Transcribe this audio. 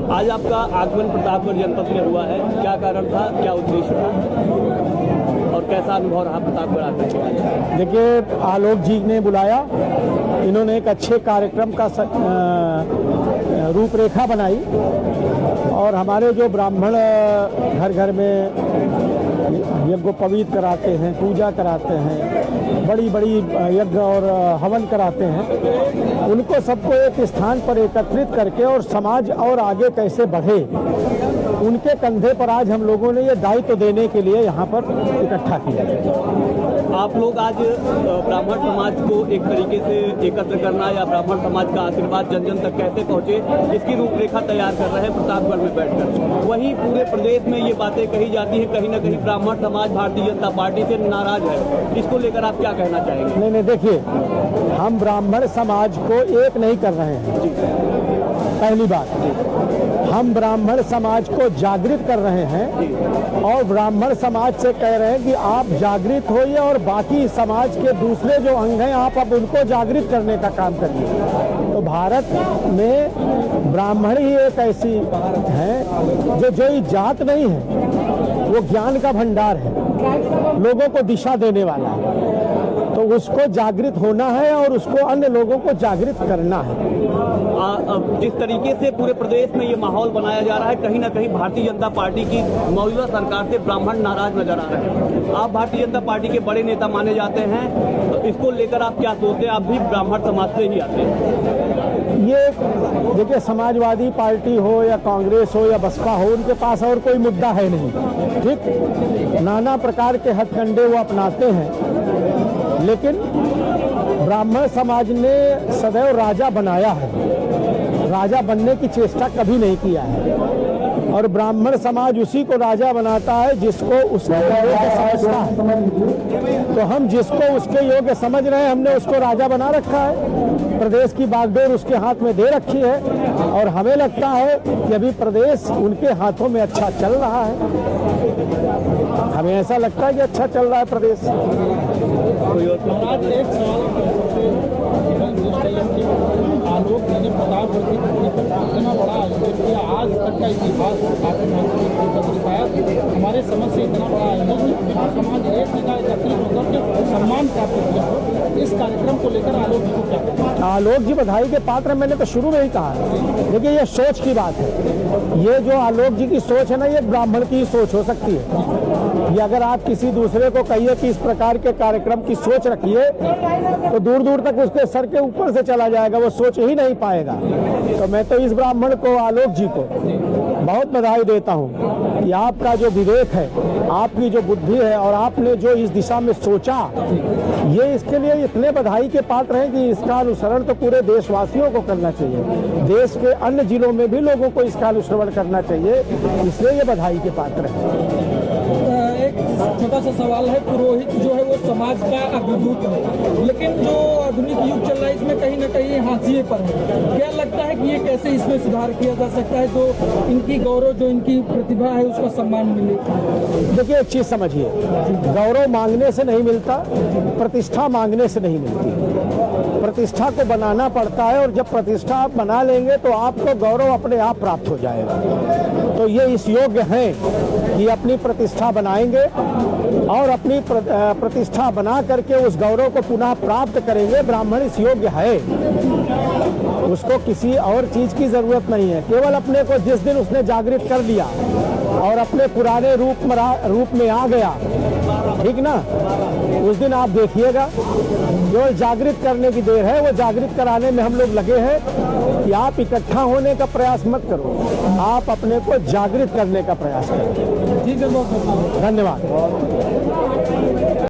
आज आपका आगमन प्रतापगढ़ जनपद में हुआ है, क्या कारण था, क्या उद्देश्य था और कैसा अनुभव रहा प्रतापगढ़ आकर के? देखिए, आलोक जी ने बुलाया, इन्होंने एक अच्छे कार्यक्रम का रूपरेखा बनाई और हमारे जो ब्राह्मण घर घर में यज्ञोपवीत कराते हैं, पूजा कराते हैं, बड़ी बड़ी यज्ञ और हवन कराते हैं, उनको सबको एक स्थान पर एकत्रित करके और समाज और आगे कैसे बढ़े, उनके कंधे पर आज हम लोगों ने ये दायित्व देने के लिए यहाँ पर इकट्ठा किया। आप लोग आज ब्राह्मण समाज को एक तरीके से एकत्र करना या ब्राह्मण समाज का आशीर्वाद जन जन तक कैसे पहुँचे, इसकी रूपरेखा तैयार कर रहे हैं प्रतापगढ़ में बैठकर। वहीं पूरे प्रदेश में ये बातें कही जाती हैं, कहीं ना कहीं ब्राह्मण समाज भारतीय जनता पार्टी से नाराज है, इसको लेकर आप क्या कहना चाहेंगे? नहीं, देखिए, हम ब्राह्मण समाज को एक नहीं कर रहे हैं। पहली बात, हम ब्राह्मण समाज को जागृत कर रहे हैं और ब्राह्मण समाज से कह रहे हैं कि आप जागृत होइए और बाकी समाज के दूसरे जो अंग हैं आप अब उनको जागृत करने का काम करिए। तो भारत में ब्राह्मण ही एक ऐसी है जो जात नहीं है, वो ज्ञान का भंडार है, लोगों को दिशा देने वाला है। तो उसको जागृत होना है और उसको अन्य लोगों को जागृत करना है। जिस तरीके से पूरे प्रदेश में ये माहौल बनाया जा रहा है, कहीं ना कहीं भारतीय जनता पार्टी की मौजूदा सरकार से ब्राह्मण नाराज नजर आ रहे हैं। आप भारतीय जनता पार्टी के बड़े नेता माने जाते हैं, तो इसको लेकर आप क्या सोचते हैं? आप भी ब्राह्मण समाज से ही आते हैं। ये देखिए, समाजवादी पार्टी हो या कांग्रेस हो या बसपा हो, उनके पास और कोई मुद्दा है नहीं। ठीक, नाना प्रकार के हथकंडे वो अपनाते हैं, लेकिन ब्राह्मण समाज ने सदैव राजा बनाया है, राजा बनने की चेष्टा कभी नहीं किया है। और ब्राह्मण समाज उसी को राजा बनाता है जिसको उसके योग्य समझता है। तो हम जिसको उसके योग्य समझ रहे हैं, हमने उसको राजा बना रखा है। प्रदेश की बागडोर उसके हाथ में दे रखी है और हमें लगता है कि अभी प्रदेश उनके हाथों में अच्छा चल रहा है। हमें ऐसा लगता है कि अच्छा चल रहा है प्रदेश। आलोक ने प्रतापगढ़ इतना बड़ा आयोजन किया, आज तक का इतिहास हमारे समझ से इतना बड़ा आयोजन, समाज एक जगह एकत्रित होकर सम्मान प्राप्त किया। इस कार्यक्रम को लेकर आलोक जी को क्या कहते हैं? आलोक जी बधाई के पात्र, मैंने तो शुरू में ही कहा है। देखिए, ये सोच की बात है। ये जो आलोक जी की सोच है ना, ये ब्राह्मण की सोच हो सकती है। ये अगर आप किसी दूसरे को कहिए कि इस प्रकार के कार्यक्रम की सोच रखिए, तो दूर दूर तक उसके सर के ऊपर से चला जाएगा, वो सोच ही नहीं पाएगा। तो मैं तो इस ब्राह्मण को, आलोक जी को बहुत बधाई देता हूँ कि आपका जो विवेक है, आपकी जो बुद्धि है और आपने जो इस दिशा में सोचा, ये इसके लिए इतने बधाई के पात्र हैं कि इसका अनुसरण तो पूरे देशवासियों को करना चाहिए। देश के अन्य जिलों में भी लोगों को इसका अनुसरण करना चाहिए, इसलिए ये बधाई के पात्र हैं। एक छोटा सा सवाल है, पुरोहित जो है वो समाज का अग्रदूत है, लेकिन जो आधुनिक युग चल रहा है इसमें कहीं ना कहीं हाशिए पर है। क्या लगता है कि ये कैसे इसमें सुधार किया जा सकता है, जो इनकी गौरव, जो इनकी प्रतिभा है उसका सम्मान मिले? देखिए, एक चीज समझिए, गौरव मांगने से नहीं मिलता, प्रतिष्ठा मांगने से नहीं मिलती। प्रतिष्ठा को बनाना पड़ता है और जब प्रतिष्ठा आप बना लेंगे तो आपको गौरव अपने आप प्राप्त हो जाएगा। तो ये इस योग्य हैं कि अपनी प्रतिष्ठा बनाएंगे और अपनी प्रतिष्ठा बना करके उस गौरव को पुनः प्राप्त करेंगे। ब्राह्मण इस योग्य है, उसको किसी और चीज की जरूरत नहीं है। केवल अपने को जिस दिन उसने जागृत कर लिया और अपने पुराने रूप में आ गया, ठीक ना, उस दिन आप देखिएगा, केवल जागृत करने की देर है। वो जागृत कराने में हम लोग लगे हैं कि आप इकट्ठा होने का प्रयास मत करो, आप अपने को जागृत करने का प्रयास करो। ठीक है, बहुत धन्यवाद।